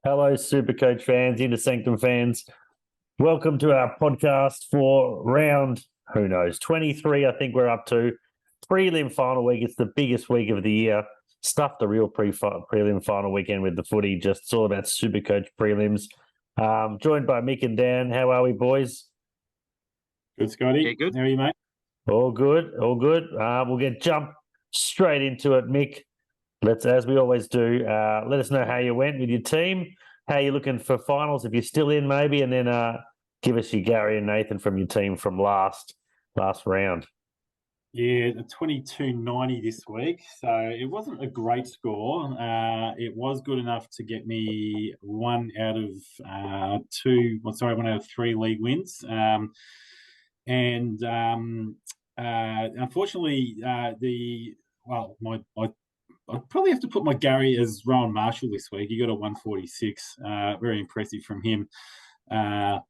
Hello, SuperCoach fans, into Sanctum fans. Welcome to our podcast for round, 23, I think we're up to. Prelim final week. It's the biggest week of the year. Stuffed a real prelim final weekend with the footy. Just it's all about SuperCoach prelims. Joined by Mick and Dan. How are we, boys? Good, Scotty. Yeah, good. How are you, mate? All good, all good. We'll jump straight into it, Mick. Let's, as we always do, let us know how you went with your team, how you're looking for finals, if you're still in maybe, and then give us your Gary and Nathan from your team from last round. Yeah, the 22.90 this week. So it wasn't a great score. It was good enough to get me one out of three league wins. Unfortunately, I probably have to put my Gary as Rowan Marshall this week. He got a 146. Very impressive from him. But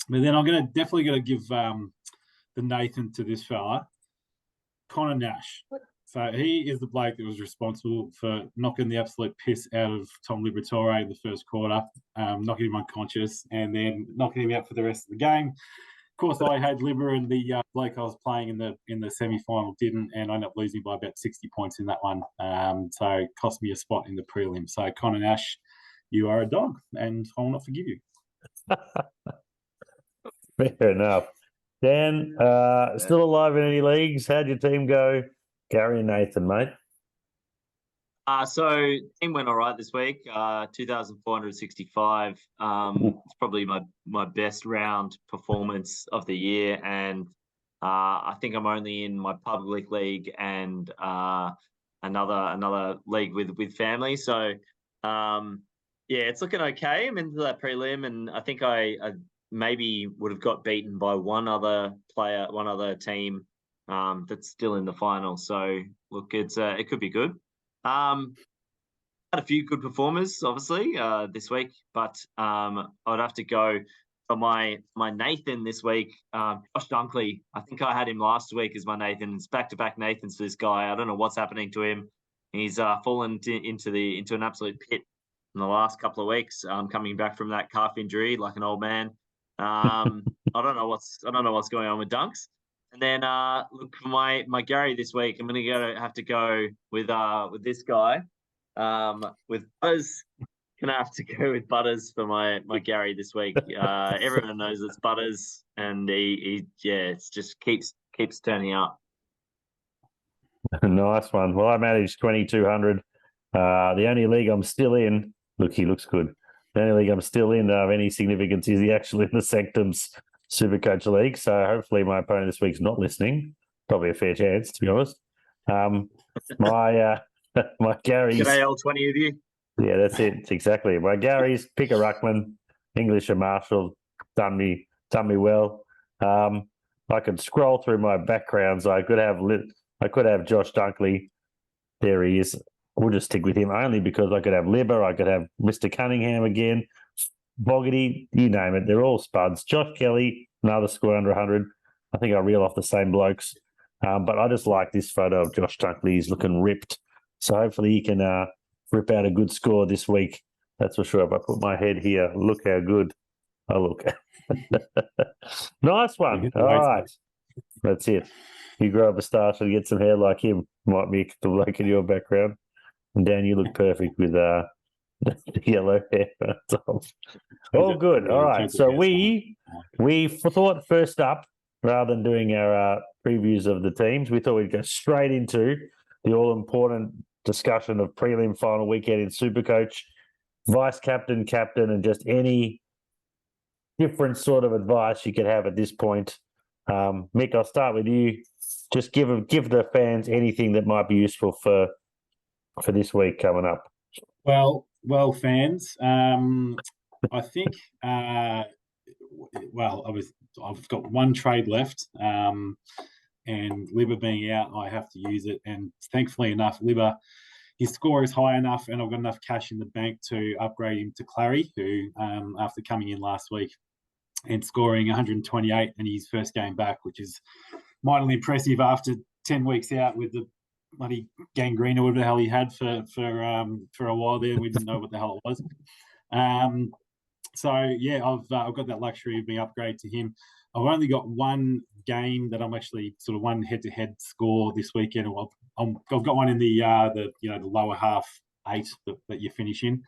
then I'm definitely going to give the Nathan to this fella, Connor Nash. So he is the bloke that was responsible for knocking the absolute piss out of Tom Liberatore in the first quarter, knocking him unconscious, and then knocking him out for the rest of the game. Of course, I had Libber, and the bloke I was playing in the semi-final didn't, and I ended up losing by about 60 points in that one. So it cost me a spot in the prelim. So Connor Nash, you are a dog, and I will not forgive you. Fair enough. Dan, still alive in any leagues? How'd your team go? Gary and Nathan, mate. So team went all right this week. 2,465. It's probably my best round performance of the year, and I think I'm only in my public league and another league with family. So it's looking okay. I'm into that prelim, and I think I maybe would have got beaten by one other team that's still in the final. So look, it could be good. Had a few good performers, obviously, this week, but I would have to go for my Nathan this week. Josh Dunkley. I think I had him last week as my Nathan. It's back-to-back Nathans for this guy. I don't know what's happening to him. He's fallen into an absolute pit in the last couple of weeks. Coming back from that calf injury like an old man. I don't know what's going on with Dunks. And then look, for my Gary this week, I'm have to go with this guy. With Butters. Gonna have to go with Butters for my Gary this week. Everyone knows it's Butters, and he it just keeps turning up. Nice one. Well, I managed 2,200. The only league I'm still in, look, he looks good. The only league I'm still in of any significance is actually in the Sanctum's SuperCoach League. So hopefully my opponent this week's not listening. Probably a fair chance, to be honest. My Gary's... G'day, all 20 of you. Yeah, that's it. It's exactly. My Gary's pick a ruckman, English and Marshall, done me well. I could scroll through my backgrounds. I could have Josh Dunkley. There he is. We'll just stick with him only because I could have Libber, I could have Mr. Cunningham again, Boggity, you name it. They're all spuds. Josh Kelly, another score under 100. I think I reel off the same blokes. But I just like this photo of Josh Dunkley. He's looking ripped. So hopefully he can rip out a good score this week. That's for sure. If I put my head here, look how good I look. Nice one. All right. That's it. You grow up a star, so you get some hair like him. Might be the bloke in your background. And Dan, you look perfect with the yellow hair. All good. All right. So we thought first up, rather than doing our previews of the teams, we thought we'd go straight into the all-important discussion of prelim final weekend in SuperCoach, vice captain, and just any different sort of advice you could have at this point. Mick, I'll start with you. Just give the fans anything that might be useful for this week coming up. Well, fans. I think. I've got one trade left, and Libber being out, I have to use it. And thankfully enough, Libber, his score is high enough, and I've got enough cash in the bank to upgrade him to Clary, who, after coming in last week and scoring 128 in his first game back, which is mightily impressive after 10 weeks out with the bloody gangrene or whatever the hell he had for a while there. We didn't know what the hell it was. So yeah, I've got that luxury of being upgraded to him. I've only got one game that I'm actually sort of one head-to-head score this weekend. I've got one in the the lower half 8 that you finish in,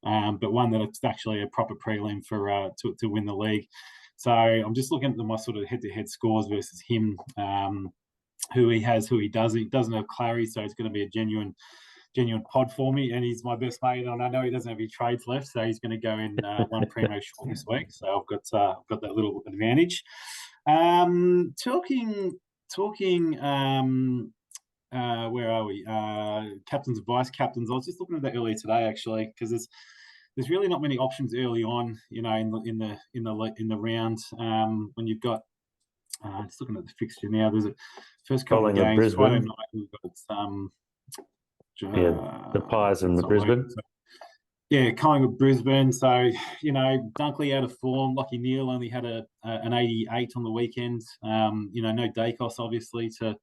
but one that it's actually a proper prelim for to win the league. So I'm just looking at my sort of head-to-head scores versus him, who he has, who he doesn't. He doesn't have Clary, so it's going to be a genuine pod for me, and he's my best mate, and I know he doesn't have any trades left, so he's going to go in one primo short this week. So I've got that little advantage. Talking. Where are we? Captains and vice captains. I was just looking at that earlier today, actually, because there's really not many options early on, in the round. When you've got just looking at the fixture now, there's a first couple of games Friday night. We've got the Pies and the Brisbane. Yeah, Collingwood, Brisbane. So, Dunkley out of form. Lachie Neale only had an 88 on the weekend. No Dacos, obviously, to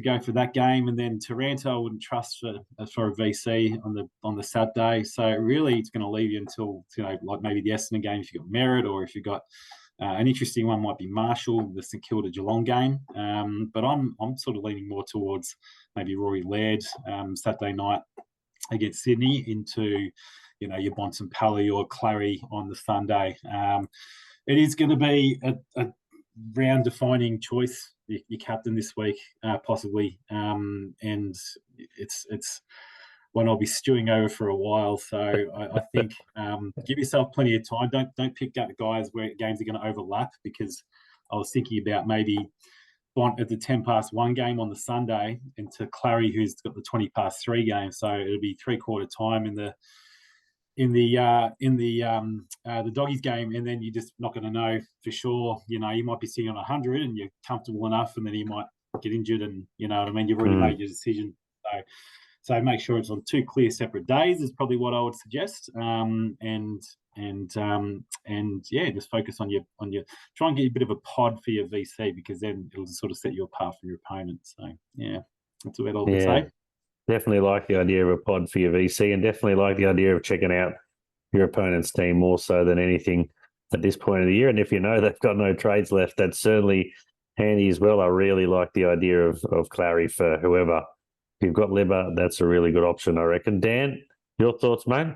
go for that game. And then Taranto I wouldn't trust for a VC on the Saturday. So, really, it's going to leave you until, like maybe the Essendon game if you've got Merritt, or if you've got an interesting one might be Marshall, the St Kilda Geelong game. But I'm sort of leaning more towards maybe Rory Laird Saturday night against Sydney into, your Bontempelli or Clary on the Sunday. It is going to be a round-defining choice, your captain this week, possibly, and it's one I'll be stewing over for a while. So I think give yourself plenty of time. Don't pick up guys where games are going to overlap, because I was thinking about maybe Bont at the 10:1 game on the Sunday, and to Clary, who's got the 20:3 game. So it'll be 3/4 time in the doggies game, and then you're just not going to know for sure. You might be sitting on 100 and you're comfortable enough, and then you might get injured, and you know what I mean. You've already made your decision. So make sure it's on 2 clear separate days is probably what I would suggest. And just focus on your try and get a bit of a pod for your VC, because then it'll sort of set you apart from your opponent. So yeah, that's about all I can say. Definitely like the idea of a pod for your VC, and definitely like the idea of checking out your opponent's team more so than anything at this point of the year. And if you know they've got no trades left, that's certainly handy as well. I really like the idea of Clary for whoever. If you've got Libba, that's a really good option, I reckon. Dan, your thoughts, mate?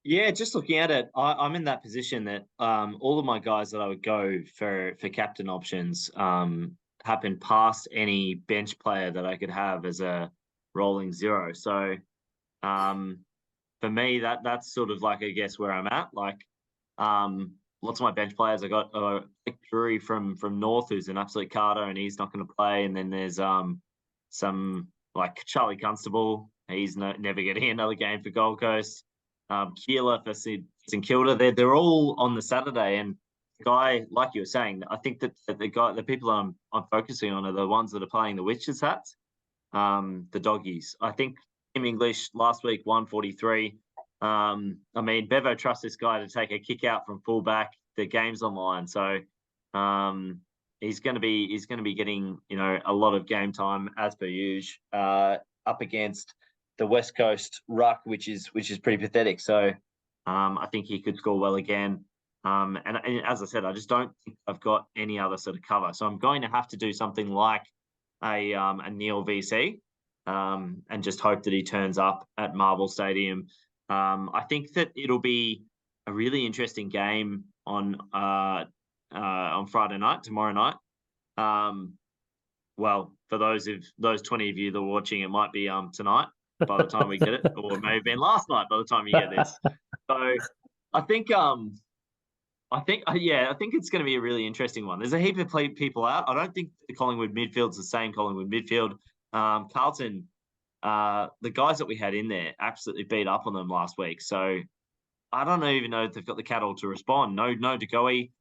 Yeah, just looking at it, I'm in that position that all of my guys that I would go for captain options happen past any bench player that I could have as a rolling zero. So for me, that's sort of like, I guess, where I'm at. Like lots of my bench players, I got Mick Drury from North, who's an absolute carder, and he's not going to play. And then there's some like Charlie Constable. He's never getting another game for Gold Coast. Keeler for St Kilda. They're all on the Saturday, and the guy, like you were saying, I think that the people I'm focusing on are the ones that are playing the Witches hats, the doggies. I think Tim English last week 143. Bevo trusts this guy to take a kick out from fullback. The game's online, so he's going to be getting a lot of game time as per usual up against the West Coast ruck, which is pretty pathetic. So I think he could score well again. And as I said, I just don't think I've got any other sort of cover. So I'm going to have to do something like a Neil VC and just hope that he turns up at Marvel Stadium. I think that it'll be a really interesting game on Friday night, tomorrow night. Well, for those 20 of you that are watching, it might be tonight by the time we get it, or it may have been last night by the time you get this. So I think it's going to be a really interesting one. There's a heap of people out. I don't think the Collingwood midfield's the same Collingwood midfield. Carlton, the guys that we had in there absolutely beat up on them last week. So I don't even know if they've got the cattle to respond. No DeGoey.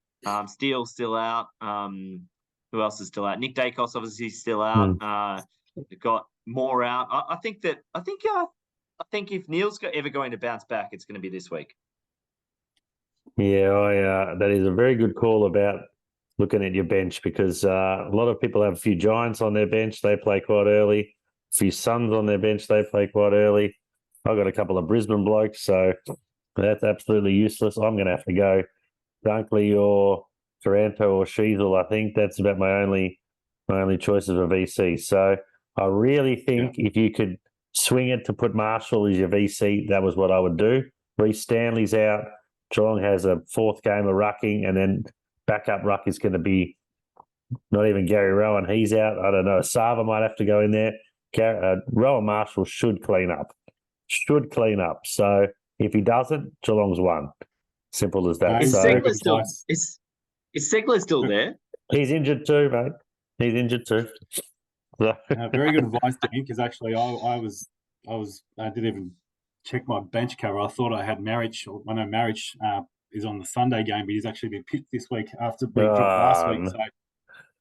Steele's still out. Who else is still out? Nick Dacos obviously still out. They've got more out. I think if Neil's ever going to bounce back, it's going to be this week. Yeah, that is a very good call about looking at your bench, because a lot of people have a few Giants on their bench. They play quite early. A few Suns on their bench. They play quite early. I've got a couple of Brisbane blokes, so That's absolutely useless. I'm going to have to go Dunkley or Taranto or Sheasel. I think that's about my only choices of VC. So I really think if you could swing it to put Marshall as your VC, that was what I would do. Reece Stanley's out. Geelong has a fourth game of rucking, and then backup ruck is going to be not even Gary Rowan. He's out. I don't know. Sava might have to go in there. Rowan Marshall should clean up. So if he doesn't, Geelong's won. Simple as that. Is So Segler still is Segler still there? he's injured too, mate. He's injured too. So. Very good advice, Dan, because actually I didn't even check my bench cover. I thought I had Marriage. I know Marriage is on the Sunday game, but he's actually been picked this week after being dropped last week.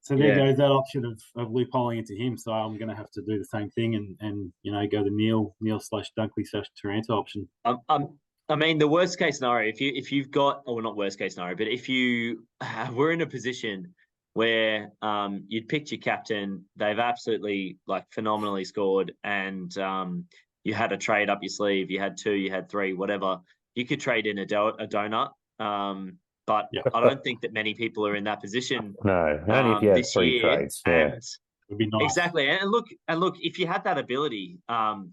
So there goes that option of loopholing into him. So I'm going to have to do the same thing and go the Neil /Dunkley/Taranto option. I mean, the worst case scenario, if you've got, or not worst case scenario, but if you were in a position where you'd picked your captain, they've absolutely phenomenally scored, and you had a trade up your sleeve, you had 2, you had 3, whatever, you could trade in a donut. But I don't think that many people are in that position. No, only if you had 3 trades. Yeah. Would be nice. Exactly, and look, if you had that ability,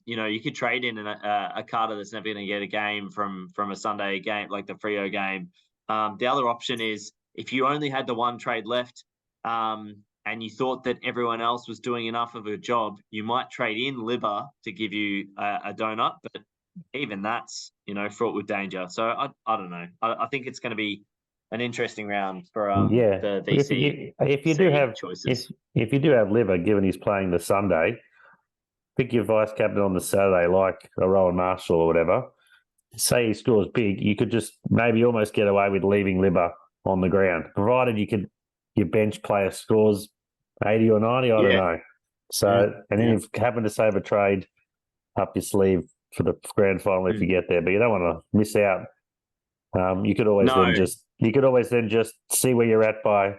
you could trade in a Carter that's never going to get a game from a Sunday game like the Freo game. The other option is if you only had the one trade left, and you thought that everyone else was doing enough of a job, you might trade in Libba to give you a donut, but even that's fraught with danger. So I don't know. I think it's going to be an interesting round for the VC. If you do have choices, if you do have Liver, given he's playing the Sunday, pick your vice captain on the Saturday, like a Rowan Marshall or whatever. Say he scores big, you could just maybe almost get away with leaving Liver on the ground, provided your bench player scores 80 or 90. I don't know. So and then you've happened to save a trade up your sleeve for the grand final if you get there, but you don't want to miss out. You could always then just see where you're at by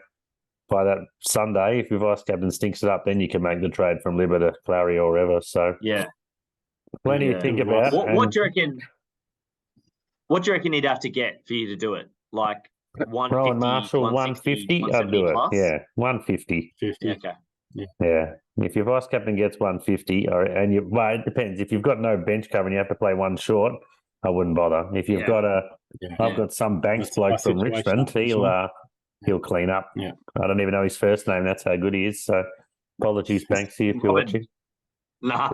that Sunday. If your vice captain stinks it up, then you can make the trade from Libba to Clary or wherever. So plenty to think about. What do you reckon? What do you reckon he'd have to get for you to do it? Like 150, Rowan Marshall, 150, I'd do it. Plus? Yeah, 150. 50. Okay. Yeah. If your vice captain gets 150, it depends. If you've got no bench cover and you have to play one short, I wouldn't bother. If you've got I've got some Banks bloke from Richmond, he'll clean up. Yeah. I don't even know his first name. That's how good he is. So apologies, Banksy, if you're watching. Nah.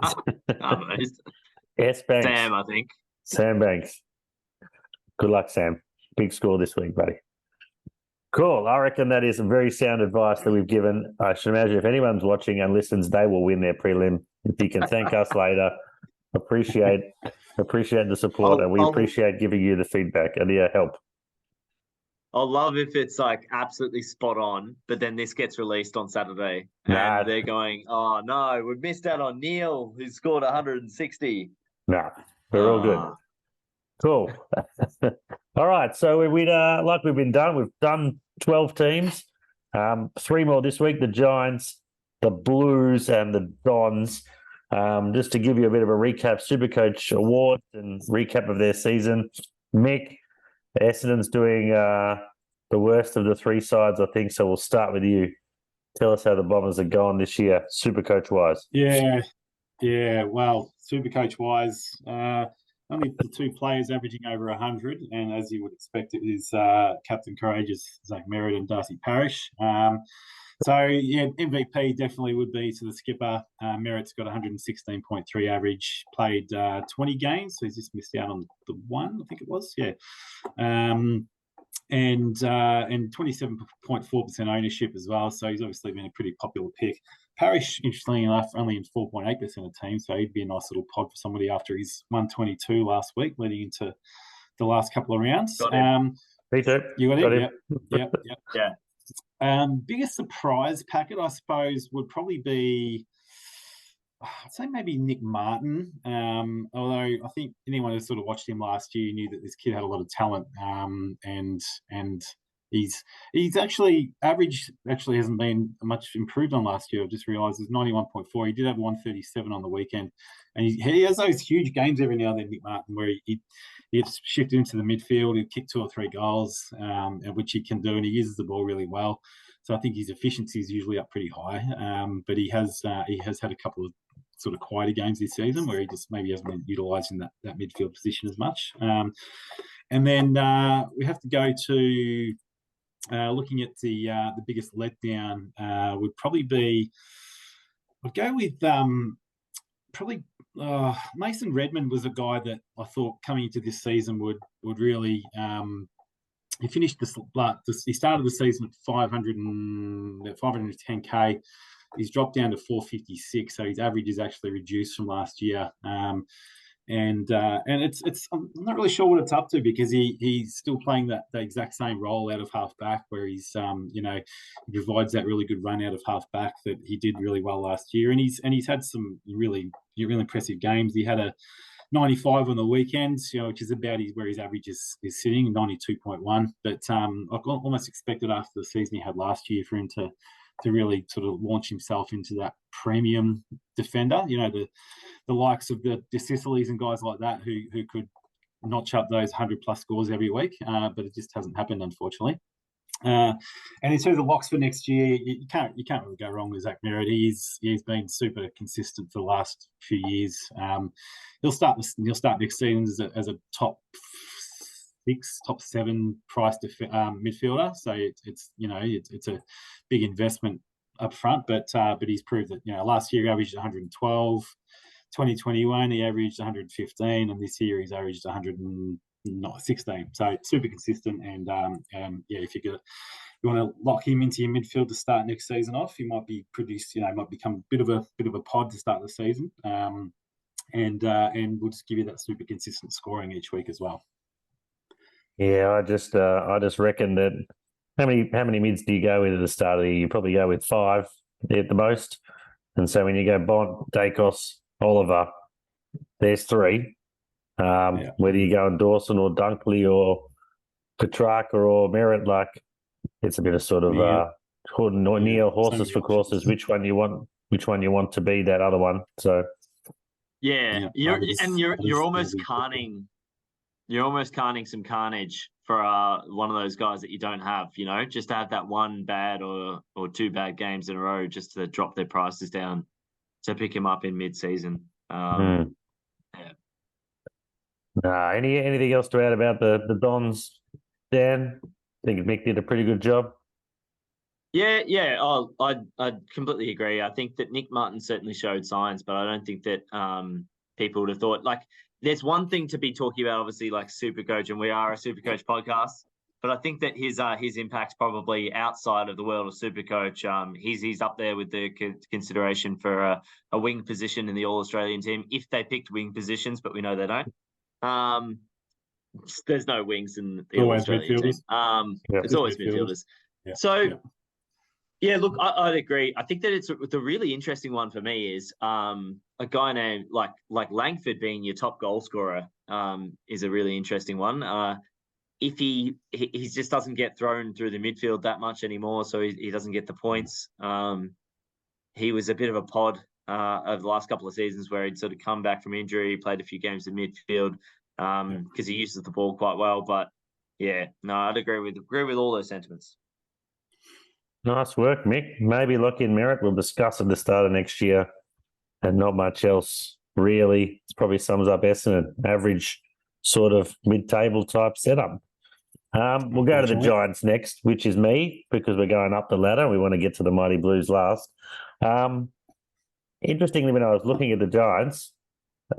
S. Banks. Sam, I think. Sam Banks. Good luck, Sam. Big score this week, buddy. Cool. I reckon that is very sound advice that we've given. I should imagine if anyone's watching and listens, they will win their prelim. If you can thank us later, appreciate the support, and we appreciate giving you the feedback and the help. I'll love if it's absolutely spot on, but then this gets released on Saturday and they're going, oh no, we missed out on Neil who scored 160. Nah, we're all good. Cool. All right. So we've done 12 teams. 3 more this week, the Giants, the Blues and the Dons. Just to give you a bit of a recap, SuperCoach awards and recap of their season. Mick, Essendon's doing the worst of the 3 sides, I think. So we'll start with you. Tell us how the Bombers are going this year, SuperCoach-wise. Yeah. Well, SuperCoach-wise, only the 2 players averaging over 100, and as you would expect, it is Captain Courageous Zach Merritt and Darcy Parish. MVP definitely would be to the skipper. Merritt's got 116.3 average, played 20 games, so he's just missed out on the 1, I think it was. Yeah. And 27.4% ownership as well, so he's obviously been a pretty popular pick. Parish, interestingly enough, only in 4.8% of teams, so he'd be a nice little pod for somebody after his 122 last week, leading into the last couple of rounds. Me too. You got him? Yep. Yeah. Biggest surprise packet, I suppose, would probably be, I'd say maybe Nick Martin. Although I think anyone who sort of watched him last year knew that this kid had a lot of talent, and He's actually average actually hasn't been much improved on last year. I've just realised it's 91.4. He did have 137 on the weekend, and he has those huge games every now and then, Nick Martin, where he gets shifted into the midfield. He'll kick 2 or 3 goals, which he can do, and he uses the ball really well. So I think his efficiency is usually up pretty high. But he has had a couple of sort of quieter games this season where he just maybe hasn't been utilising that midfield position as much. And then we have to go to looking at the biggest letdown would probably be, I'd go with probably Mason Redmond was a guy that I thought coming into this season would really he finished he started the season at 510k. He's dropped down to 456, so his average is actually reduced from last year. And it's I'm not really sure what it's up to, because he's still playing the exact same role out of half back, where he's he provides that really good run out of half back that he did really well last year, and he's had some really impressive games. He had a 95 on the weekends, which is about where his average is sitting, 92.1. But I almost expected after the season he had last year for him to really sort of launch himself into that premium defender, the likes of the Sicilies and guys like that who could notch up those 100+ scores every week, but it just hasn't happened, unfortunately. And in terms of locks for next year, you can't really go wrong with Zach Merritt. He's been super consistent for the last few years. He'll start next season as a top 6, top 7 priced midfielder. So it's a big investment up front, but he's proved that last year he averaged 112. 2021 he averaged 115, and this year he's averaged 116. So super consistent, and if you want to lock him into your midfield to start next season off, he might be might become a bit of a pod to start the season, and we'll just give you that super consistent scoring each week as well. Yeah, I just reckon that how many mids do you go with at the start of the year? You probably go with 5 at the most, and so when you go Bont, Dacos, Oliver, there's 3. Whether you go on Dawson or Dunkley or Petrarca or Merritt, like it's a bit of sort of Neil horses for courses. Which one you want to be that other one? So you're almost carning. You're almost carning some carnage for one of those guys that you don't have, just to have that one bad or 2 bad games in a row, just to drop their prices down to pick him up in mid-season. Yeah. Anything else to add about the Dons, Dan? I think Mick did a pretty good job. Yeah. I completely agree. I think that Nick Martin certainly showed signs, but I don't think that people would have thought, like, there's one thing to be talking about, obviously, like SuperCoach, and we are a SuperCoach podcast, but I think that his impact's probably outside of the world of SuperCoach. He's up there with the consideration for a wing position in the All-Australian team, if they picked wing positions, but we know they don't. There's no wings in the All-Australian team. It's always midfielders. Yeah. So, look, I'd agree. I think that it's the really interesting one for me is a guy named like Langford being your top goal scorer is a really interesting one. If he just doesn't get thrown through the midfield that much anymore, so he doesn't get the points. He was a bit of a pod over the last couple of seasons where he'd sort of come back from injury, played a few games in midfield because he uses the ball quite well. But I'd agree with all those sentiments. Nice work, Mick. Maybe lock in Merritt. We'll discuss at the start of next year, and not much else really. It probably sums up Essendon, average sort of mid-table type setup. We'll go to the Giants next, which is me, because we're going up the ladder. We want to get to the Mighty Blues last. Interestingly, when I was looking at the Giants,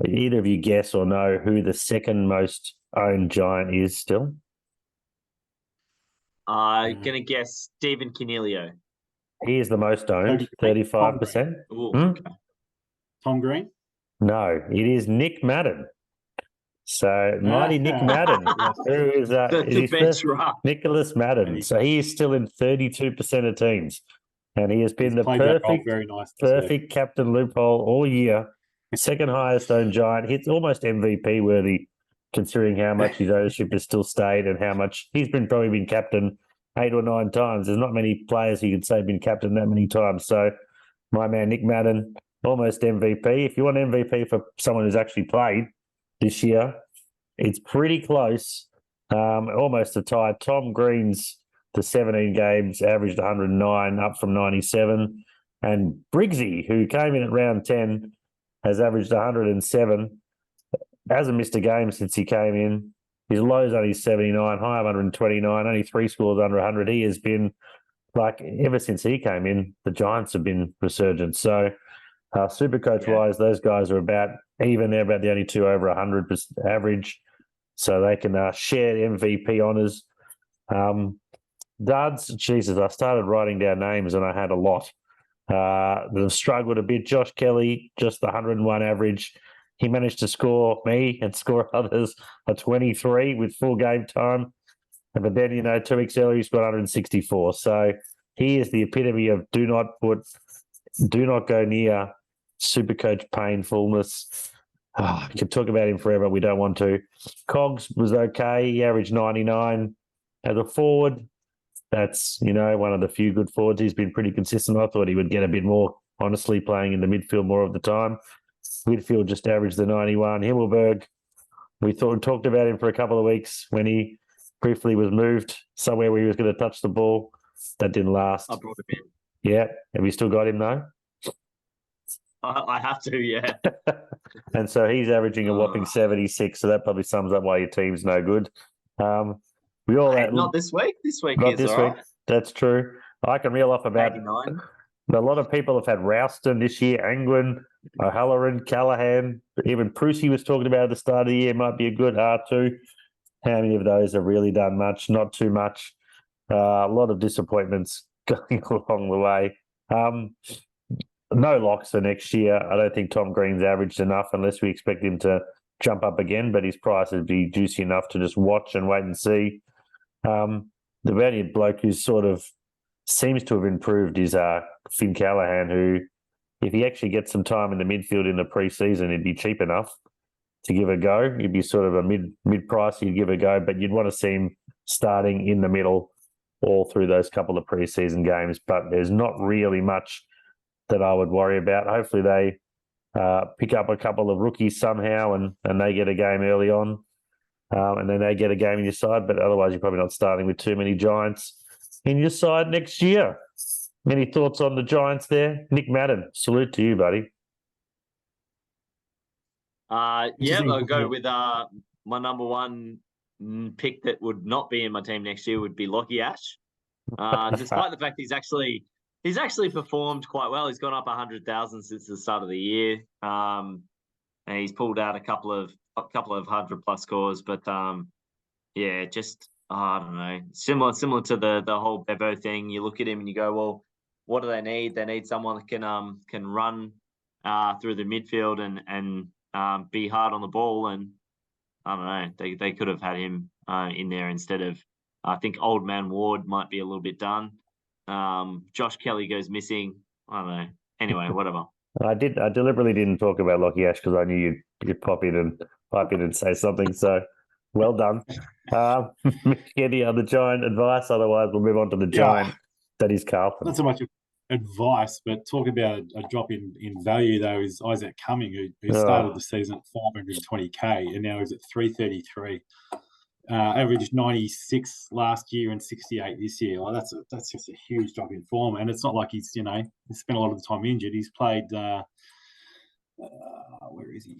either of you guess or know who the second most owned Giant is still? I'm going to guess Stephen Canelio. He is the most owned, 35%. Okay. Tom Green? No, it is Nick Madden. So, mighty Nick Madden, who is Nicholas Madden. So, he is still in 32% of teams. And he has been the perfect captain loophole all year. Second highest owned Giant. He's almost MVP worthy, considering how much his ownership has still stayed and how much he's probably been captain 8 or 9 times. There's not many players you could say have been captain that many times. So my man, Nick Madden, almost MVP. If you want MVP for someone who's actually played this year, it's pretty close, almost a tie. Tom Green's the 17 games, averaged 109, up from 97. And Briggsy, who came in at round 10, has averaged 107. Hasn't missed a game since he came in. His low's only 79, high of 129, only 3 scores under 100. He has been, like, ever since he came in, the Giants have been resurgent. So SuperCoach-wise, those guys are about even. They're about the only 2 over 100 average. So they can share MVP honours. Duds, Jesus, I started writing down names and I had a lot. They've struggled a bit. Josh Kelly, just the 101 average. He managed to score me and score others a 23 with full game time. But then, 2 weeks earlier, he's got 164. So he is the epitome of do not go near SuperCoach painfulness. I could talk about him forever. We don't want to. Cogs was okay. He averaged 99. As a forward, that's, one of the few good forwards. He's been pretty consistent. I thought he would get a bit more, honestly, playing in the midfield more of the time. Midfield just averaged the 91. Himmelberg, we talked about him for a couple of weeks when he briefly was moved somewhere where he was going to touch the ball. That didn't last. I brought him in. Yeah. Have you still got him, though? I have to, yeah. And so he's averaging a whopping 76. So that probably sums up why your team's no good. Not this week. This week not is this all week. right. That's true. I can reel off about 89. a lot of people have had Rouston this year, Anglin, O'Halloran, Callahan, even Prusy was talking about at the start of the year might be a good R2. How many of those have really done much? Not too much. A lot of disappointments going along the way. No locks for next year. I don't think Tom Green's averaged enough unless we expect him to jump up again, but his price would be juicy enough to just watch and wait and see. The only bloke who sort of seems to have improved is Finn Callahan, who, if he actually gets some time in the midfield in the pre-season, he'd be cheap enough to give a go. He'd be sort of a mid-price, he'd give a go, but you'd want to see him starting in the middle all through those couple of pre-season games. But there's not really much that I would worry about. Hopefully they pick up a couple of rookies somehow and they get a game early on. And then they get a game in your side, but otherwise you're probably not starting with too many Giants in your side next year. Any thoughts on the Giants there? Nick Madden, salute to you, buddy. I'll go with my number one pick that would not be in my team next year would be Lockie Ash. Despite the fact he's actually performed quite well. He's gone up 100,000 since the start of the year. And he's pulled out a couple of 100+ scores, but I don't know. Similar to the whole Bevo thing. You look at him and you go, well, what do they need? They need someone that can run through the midfield and be hard on the ball. And I don't know. They could have had him in there instead of. I think Old Man Ward might be a little bit done. Josh Kelly goes missing. I don't know. Anyway, whatever. I deliberately didn't talk about Lockie Ash because I knew you'd pop in and say something. So well done. Any other Giant advice? Otherwise, we'll move on to the Giant that is Carlton. Not so much advice, but talk about a drop in value, though, is Isaac Cumming, who started the season at 520K and now he's at 333. Averaged 96 last year and 68 this year. Well, that's just a huge drop in form, and it's not like he's he spent a lot of the time injured. He's played. Where is he?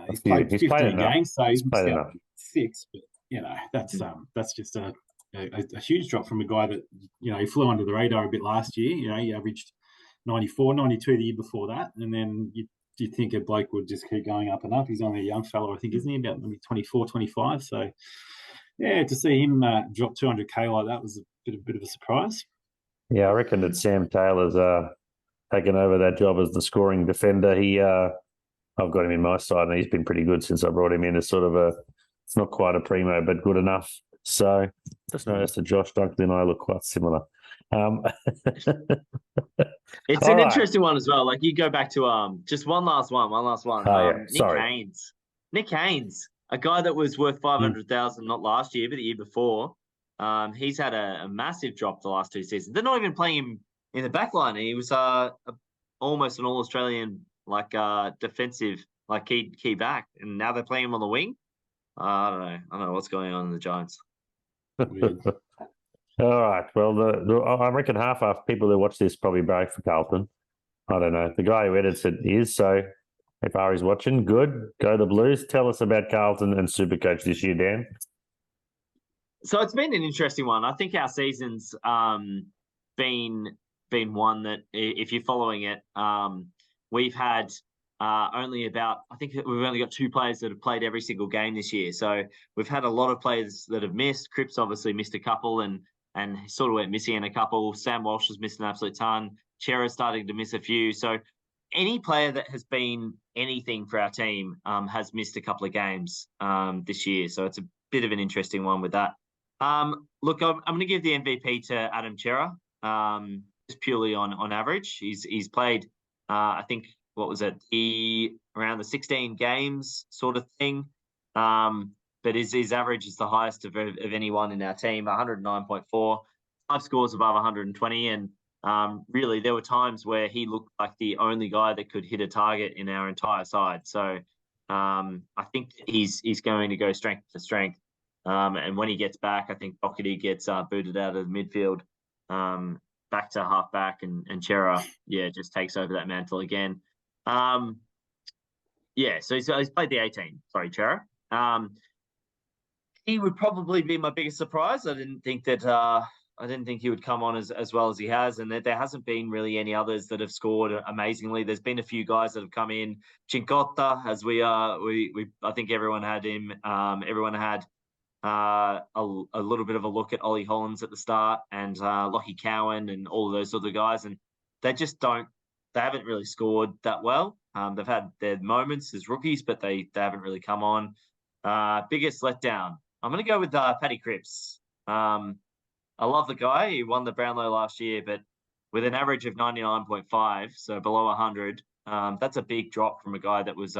He's played 15 games, so he's missed out 6. But that's just a huge drop from a guy that he flew under the radar a bit last year. He averaged 94, 92 the year before that, and then you think a bloke would just keep going up and up. He's only a young fella, I think, isn't he? About maybe 24, 25. So, to see him drop 200K like that was a bit of a surprise. Yeah, I reckon that Sam Taylor's taken over that job as the scoring defender. I've got him in my side, and he's been pretty good since I brought him in as sort of it's not quite a primo, but good enough. So, just noticed that Josh Dunkley and I look quite similar. It's an interesting one as well. Like you go back to just one last one. Nick Haynes, a guy that was worth 500,000 not last year but the year before. He's had a massive drop the last 2 seasons. They're not even playing him in the back line. He was almost an All-Australian defensive key back, and now they're playing him on the wing. I don't know. I don't know what's going on in the Giants. All right. Well, I reckon half people who watch this probably break for Carlton. I don't know. The guy who edits it is, so if Ari's watching, good. Go the Blues. Tell us about Carlton and Supercoach this year, Dan. So it's been an interesting one. I think our season's been one that, if you're following it, we've had only about, I think we've only got 2 players that have played every single game this year. So we've had a lot of players that have missed. Cripps obviously missed a couple and sort of went missing in a couple. Sam Walsh has missed an absolute ton. Chera's starting to miss a few. So any player that has been anything for our team has missed a couple of games this year. So it's a bit of an interesting one with that. Look, I'm going to give the MVP to Adam Chera, just purely on average. He's played, I think, what was it, around the 16 games sort of thing. But his average is the highest of anyone in our team, 109.4, 5 scores above 120. And really, there were times where he looked like the only guy that could hit a target in our entire side. So I think he's going to go strength to strength. And when he gets back, I think Doherty gets booted out of the midfield, back to halfback, and Chera, just takes over that mantle again. So he's played the 18. Sorry, Chera. He would probably be my biggest surprise. I didn't think he would come on as well as he has, and there hasn't been really any others that have scored amazingly. There's been a few guys that have come in. Chincotta, as I think everyone had him. Everyone had a little bit of a look at Ollie Hollands at the start, and Lockie Cowan and all of those other guys, and they haven't really scored that well. They've had their moments as rookies, but they haven't really come on. Biggest letdown, I'm going to go with Paddy Cripps. I love the guy. He won the Brownlow last year, but with an average of 99.5, so below 100, that's a big drop from a guy that was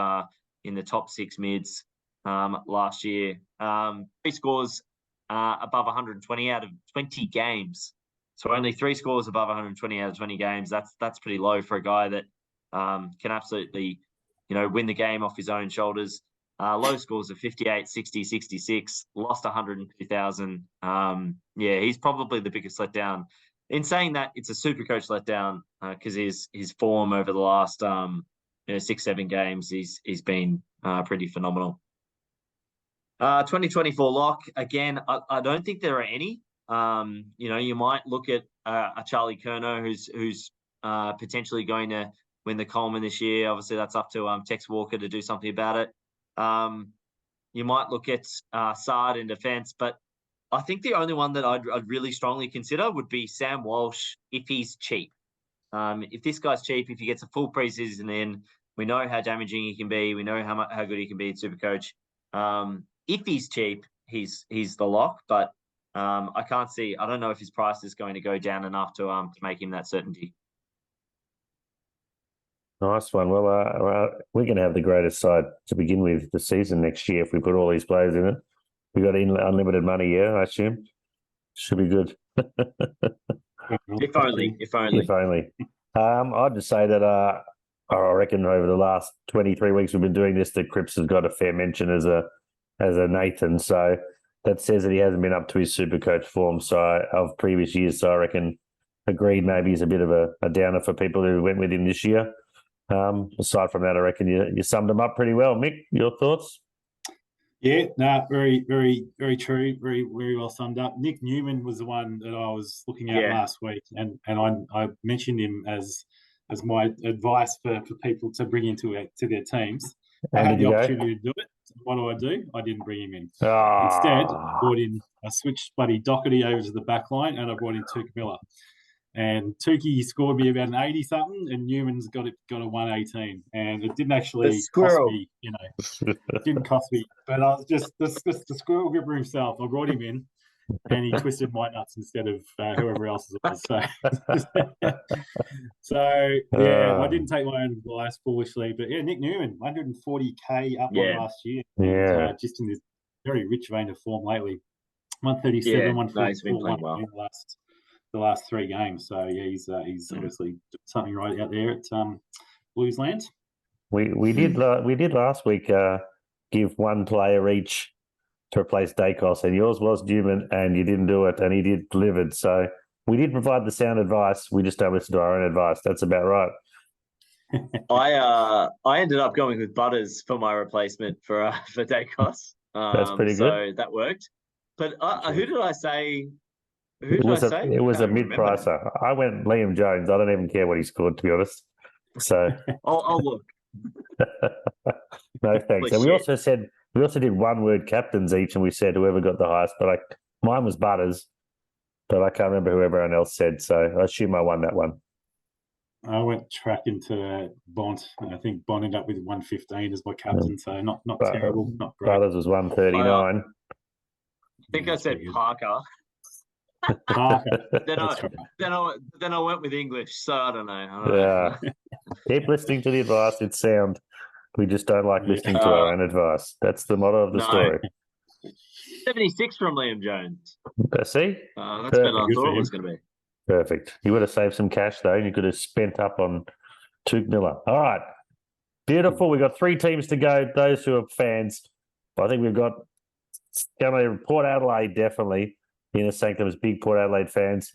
in the top 6 mids last year. 3 scores above 120 out of 20 games. So only 3 scores above 120 out of 20 games. That's pretty low for a guy that can absolutely, win the game off his own shoulders. Low scores of 58, 60, 66, lost 102,000. He's probably the biggest letdown. In saying that, it's a Supercoach letdown because his form over the last 6-7 games, he's been pretty phenomenal. 2024 lock, again, I don't think there are any. You might look at a Charlie Curnow who's potentially going to win the Coleman this year. Obviously, that's up to Tex Walker to do something about it. You might look at Sard in defence, but I think the only one that I'd really strongly consider would be Sam Walsh if he's cheap. If this guy's cheap, if he gets a full preseason in, we know how damaging he can be. We know how good he can be at Supercoach. If he's cheap, he's the lock, but I don't know if his price is going to go down enough to make him that certainty. Nice one. Well, we're going to have the greatest side to begin with the season next year if we put all these players in it. We got unlimited money, I assume. Should be good. If only. I'd just say that I reckon over the last 23 weeks we've been doing this, that Cripps has got a fair mention as a Nathan. So that says that he hasn't been up to his Supercoach form of previous years. So I reckon agreed maybe he's a bit of a downer for people who went with him this year. Aside from that, I reckon you summed him up pretty well. Mick, your thoughts? Yeah, no, very, very, very true. Very, very well summed up. Nick Newman was the one that I was looking at last week, and I mentioned him as my advice for people to bring into their teams. I had the opportunity to do it. What do? I didn't bring him in. Instead, I brought in, I switched bloody Doherty over to the back line, and I brought in Tuke Miller. And Tukey scored me about an 80-something, and Newman's got a 118. And it didn't actually cost me, it didn't cost me. But I was just the squirrel gripper himself. I brought him in, and he twisted my nuts instead of whoever else's was. I didn't take my own advice foolishly. But yeah, Nick Newman, 140K up on last year. Yeah. Just in this very rich vein of form lately. 137, Yeah, no, he's been 144, playing well. in the last 3 games. So yeah, he's obviously doing something right out there at Blues Land. We did last week give one player each to replace Dacos, and yours was Newman, and you didn't do it, and he did delivered. So we did provide the sound advice. We just don't listen to our own advice. That's about right. I ended up going with Butters for my replacement for Dacos. That's pretty so good. that worked. But who did I say? Who It did was I say? it was I a can't even remember now. mid-pricer. I went Liam Jones. I don't even care what he scored, to be honest. So I'll look. no thanks. And we also did one-word captains each, and we said whoever got the highest. But mine was Butters, but I can't remember who everyone else said. So I assume I won that one. I went track into Bont, and I think Bont ended up with 115 as my captain. So not terrible, not great. Butters was 139. I think I said Parker. Parker. Then I went with English, so I don't know. Keep listening to the advice. It's sound. We just don't like listening to our own advice. That's the motto of the story. 76 from Liam Jones. See? That's better than I thought it was going to be. Perfect. You would have saved some cash, though, and you could have spent up on Tuke Miller. All right. Beautiful. We've got 3 teams to go. Those who are fans, I think we've got Port Adelaide, definitely. Inner Sanctum is big Port Adelaide fans.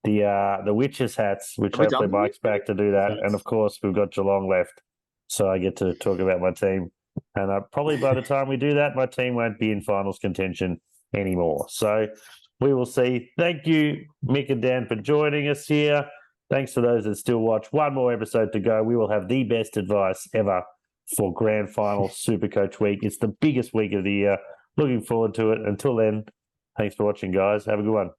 The Witches hats, which hopefully Mike's back to do that. And, of course, we've got Geelong left. So I get to talk about my team. And probably by the time we do that, my team won't be in finals contention anymore. So we will see. Thank you, Mick and Dan, for joining us here. Thanks to those that still watch. One more episode to go. We will have the best advice ever for Grand Final SuperCoach week. It's the biggest week of the year. Looking forward to it. Until then, thanks for watching, guys. Have a good one.